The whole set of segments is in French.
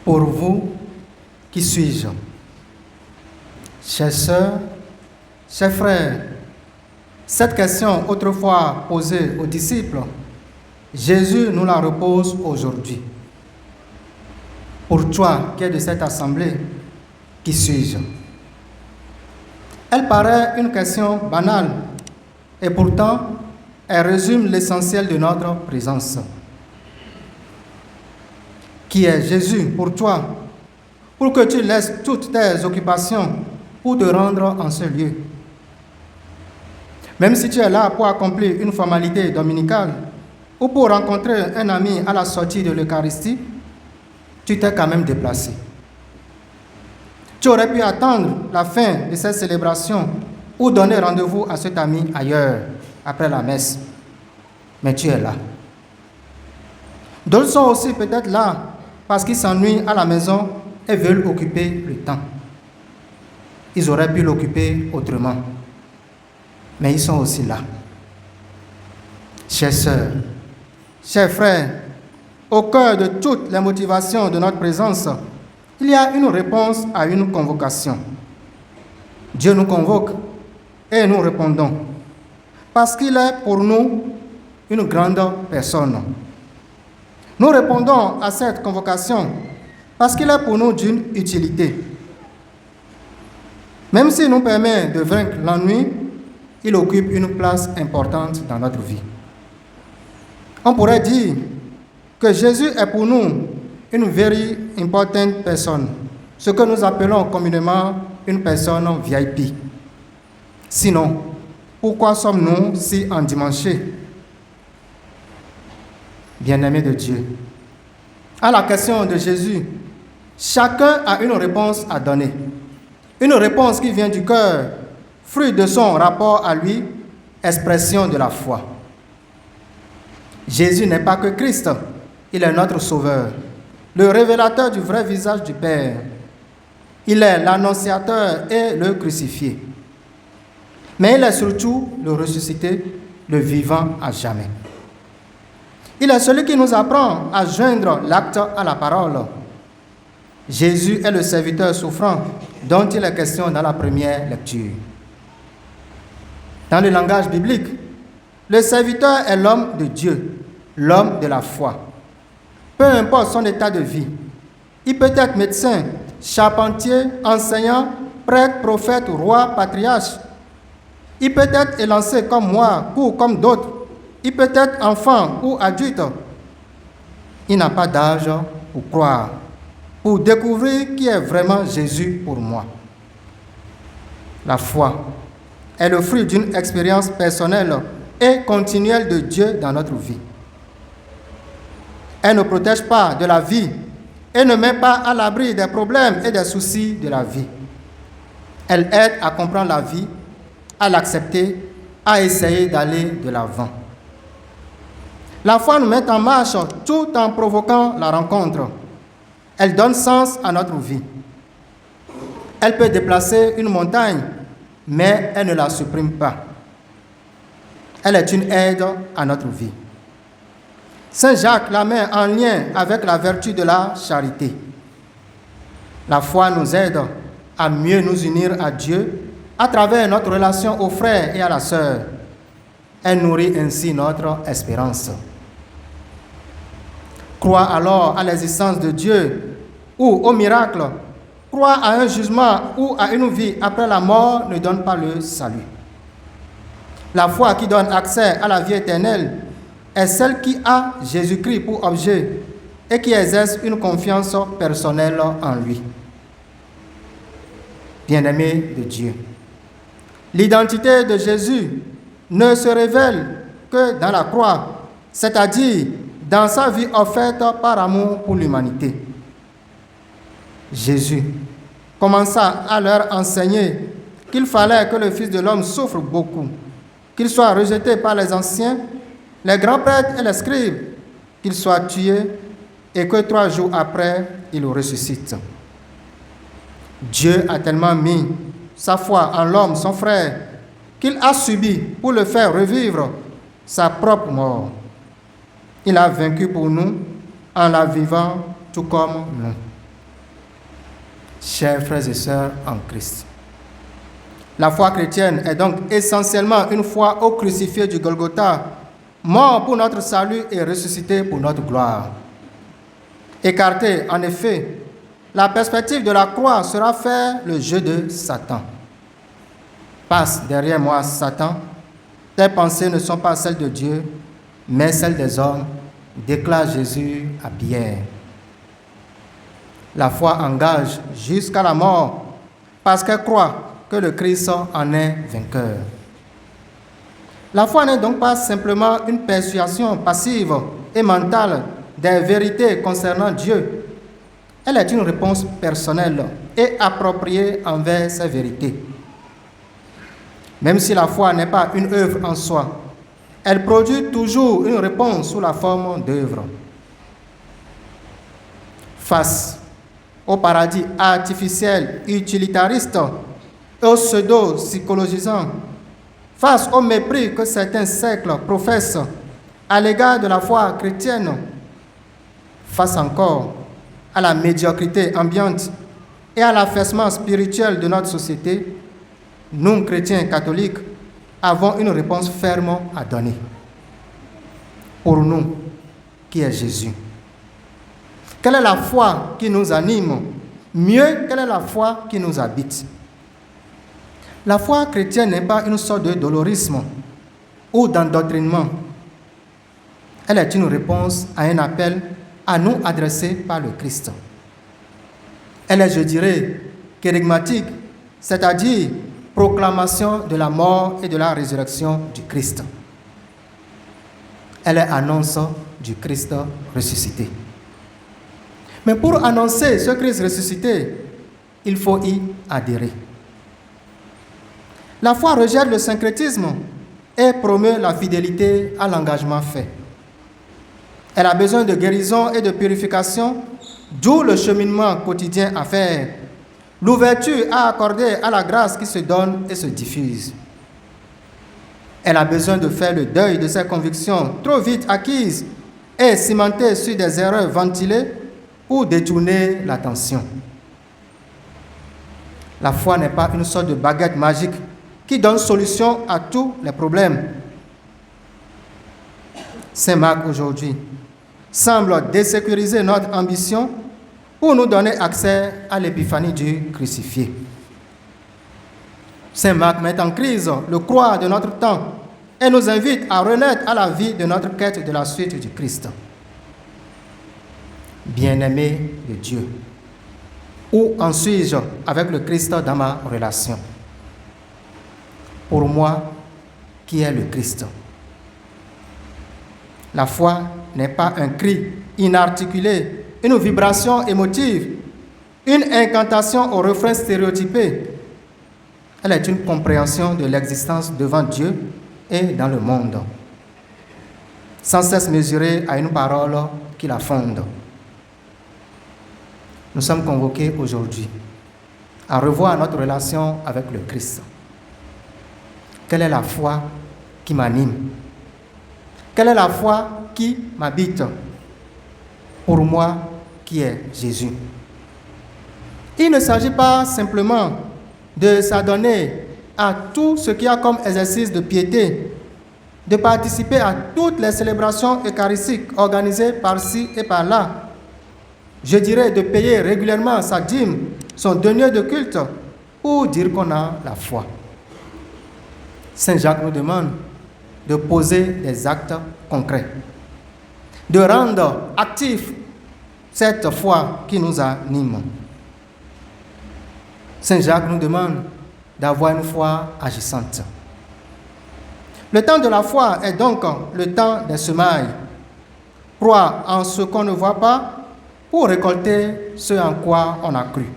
Pour vous, qui suis-je? Chères sœurs, chers frères, cette question autrefois posée aux disciples, Jésus nous la repose aujourd'hui. Pour toi qui es de cette assemblée, qui suis-je? Elle paraît une question banale et pourtant elle résume l'essentiel de notre présence. Qui est Jésus pour toi, pour que tu laisses toutes tes occupations pour te rendre en ce lieu? Même si tu es là pour accomplir une formalité dominicale ou pour rencontrer un ami à la sortie de l'Eucharistie, tu t'es quand même déplacé. Tu aurais pu attendre la fin de cette célébration ou donner rendez-vous à cet ami ailleurs, après la messe. Mais tu es là. D'autres sont aussi peut-être là parce qu'ils s'ennuient à la maison et veulent occuper le temps. Ils auraient pu l'occuper autrement. Mais ils sont aussi là. Chères sœurs, chers frères, au cœur de toutes les motivations de notre présence, il y a une réponse à une convocation. Dieu nous convoque et nous répondons, parce qu'il est pour nous une grande personne. Nous répondons à cette convocation parce qu'il est pour nous d'une utilité. Même s'il nous permet de vaincre l'ennui, il occupe une place importante dans notre vie. On pourrait dire que Jésus est pour nous une very important person, ce que nous appelons communément une personne VIP. Sinon, pourquoi sommes-nous si endimanchés? Bien-aimés de Dieu, à la question de Jésus, chacun a une réponse à donner. Une réponse qui vient du cœur, fruit de son rapport à lui, expression de la foi. Jésus n'est pas que Christ, il est notre Sauveur, le révélateur du vrai visage du Père. Il est l'annonciateur et le crucifié. Mais il est surtout le ressuscité, le vivant à jamais. Il est celui qui nous apprend à joindre l'acte à la parole. Jésus est le serviteur souffrant dont il est question dans la première lecture. Dans le langage biblique, le serviteur est l'homme de Dieu, l'homme de la foi. Peu importe son état de vie, il peut être médecin, charpentier, enseignant, prêtre, prophète, roi, patriarche. Il peut être élancé comme moi ou comme d'autres. Il peut être enfant ou adulte. Il n'a pas d'âge pour croire, pour découvrir qui est vraiment Jésus pour moi. La foi est le fruit d'une expérience personnelle et continuelle de Dieu dans notre vie. Elle ne protège pas de la vie et ne met pas à l'abri des problèmes et des soucis de la vie. Elle aide à comprendre la vie, à l'accepter, à essayer d'aller de l'avant. La foi nous met en marche tout en provoquant la rencontre. Elle donne sens à notre vie. Elle peut déplacer une montagne, mais elle ne la supprime pas. Elle est une aide à notre vie. Saint Jacques la met en lien avec la vertu de la charité. La foi nous aide à mieux nous unir à Dieu à travers notre relation aux frères et à la sœur. Elle nourrit ainsi notre espérance. Croire alors à l'existence de Dieu ou au miracle, croire à un jugement ou à une vie après la mort ne donne pas le salut. La foi qui donne accès à la vie éternelle est celle qui a Jésus-Christ pour objet et qui exerce une confiance personnelle en lui. Bien-aimés de Dieu, l'identité de Jésus ne se révèle que dans la croix, c'est-à-dire dans sa vie offerte par amour pour l'humanité. Jésus commença à leur enseigner qu'il fallait que le Fils de l'homme souffre beaucoup, qu'il soit rejeté par les anciens, les grands prêtres et les scribes, qu'il soit tué et que 3 jours après, il ressuscite. Dieu a tellement mis sa foi en l'homme, son frère, qu'il a subi pour le faire revivre sa propre mort. Il a vaincu pour nous en la vivant tout comme nous. Chers frères et sœurs en Christ, la foi chrétienne est donc essentiellement une foi au crucifié du Golgotha, mort pour notre salut et ressuscité pour notre gloire. Écarté, en effet, la perspective de la croix sera faire le jeu de Satan. Passe derrière moi, Satan. Tes pensées ne sont pas celles de Dieu, mais celles des hommes, déclare Jésus à Pierre. La foi engage jusqu'à la mort parce qu'elle croit que le Christ en est vainqueur. La foi n'est donc pas simplement une persuasion passive et mentale des vérités concernant Dieu. Elle est une réponse personnelle et appropriée envers ces vérités. Même si la foi n'est pas une œuvre en soi, elle produit toujours une réponse sous la forme d'œuvre. Face au paradis artificiel, utilitariste et au pseudo-psychologisant, face au mépris que certains siècles professent à l'égard de la foi chrétienne, face encore à la médiocrité ambiante et à l'affaissement spirituel de notre société, nous, chrétiens catholiques, avons une réponse ferme à donner. Pour nous, qui est Jésus? Quelle est la foi qui nous anime? Mieux, quelle est la foi qui nous habite? La foi chrétienne n'est pas une sorte de dolorisme ou d'endoctrinement. Elle est une réponse à un appel à nous adresser par le Christ. Elle est, je dirais, kérygmatique, c'est-à-dire proclamation de la mort et de la résurrection du Christ. Elle est annonce du Christ ressuscité. Mais pour annoncer ce Christ ressuscité, il faut y adhérer. La foi rejette le syncrétisme et promeut la fidélité à l'engagement fait. Elle a besoin de guérison et de purification, d'où le cheminement quotidien à faire, l'ouverture à accorder à la grâce qui se donne et se diffuse. Elle a besoin de faire le deuil de ses convictions trop vite acquises et cimentées sur des erreurs ventilées pour détourner l'attention. La foi n'est pas une sorte de baguette magique qui donne solution à tous les problèmes. Saint Marc aujourd'hui semble désécuriser notre ambition pour nous donner accès à l'épiphanie du crucifié. Saint Marc met en crise le croire de notre temps et nous invite à renaître à la vie de notre quête de la suite du Christ. Bien-aimé de Dieu, où en suis-je avec le Christ dans ma relation? Pour moi, qui est le Christ? La foi n'est pas un cri inarticulé, une vibration émotive, une incantation au refrain stéréotypé. Elle est une compréhension de l'existence devant Dieu et dans le monde, sans cesse mesurée à une parole qui la fonde. Nous sommes convoqués aujourd'hui à revoir notre relation avec le Christ. Quelle est la foi qui m'anime? Quelle est la foi qui m'habite? Pour moi, qui est Jésus? Il ne s'agit pas simplement de s'adonner à tout ce qui a comme exercice de piété, de participer à toutes les célébrations eucharistiques organisées par-ci et par-là. Je dirais de payer régulièrement sa dîme, son denier de culte, pour dire qu'on a la foi. Saint Jacques nous demande de poser des actes concrets, de rendre actif cette foi qui nous anime. Saint Jacques nous demande d'avoir une foi agissante. Le temps de la foi est donc le temps des semailles. Croire en ce qu'on ne voit pas pour récolter ce en quoi on a cru.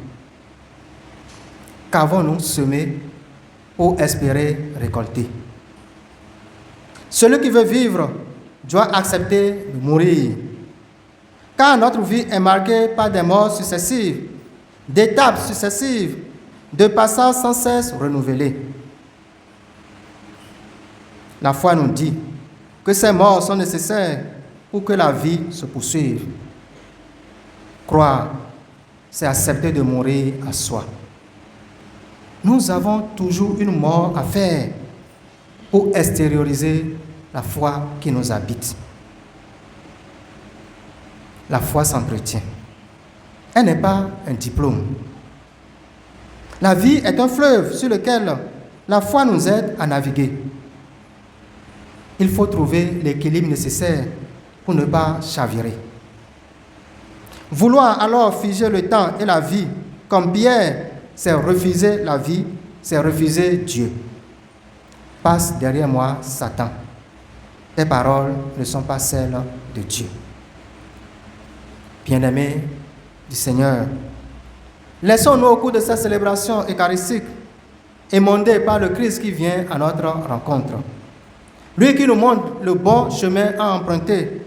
Qu'avons-nous semé pour espérer récolter? Celui qui veut vivre doit accepter de mourir. Car notre vie est marquée par des morts successives, d'étapes successives, de passages sans cesse renouvelés. La foi nous dit que ces morts sont nécessaires pour que la vie se poursuive. Croire c'est accepter de mourir à soi. Nous avons toujours une mort à faire pour extérioriser la foi qui nous habite. La foi s'entretient. Elle n'est pas un diplôme. La vie est un fleuve sur lequel la foi nous aide à naviguer. Il faut trouver l'équilibre nécessaire pour ne pas chavirer. Vouloir alors figer le temps et la vie comme Pierre, c'est refuser la vie, c'est refuser Dieu. Passe derrière moi, Satan. Tes paroles ne sont pas celles de Dieu. Bien-aimés du Seigneur, laissons-nous au cours de cette célébration eucharistique émondés par le Christ qui vient à notre rencontre. Lui qui nous montre le bon chemin à emprunter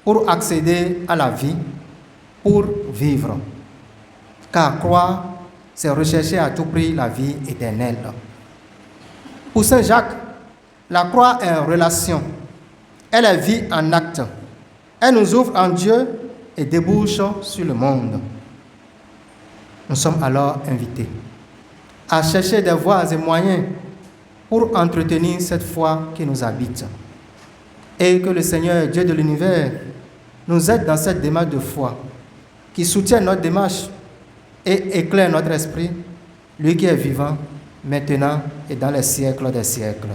pour accéder à la vie, pour vivre. Car croire, c'est rechercher à tout prix la vie éternelle. Pour Saint Jacques, la croix est en relation. Elle est vie en acte. Elle nous ouvre en Dieu et débouche sur le monde. Nous sommes alors invités à chercher des voies et moyens pour entretenir cette foi qui nous habite. Et que le Seigneur, Dieu de l'univers, nous aide dans cette démarche de foi, qui soutient notre démarche et éclaire notre esprit, lui qui est vivant, maintenant et dans les siècles des siècles.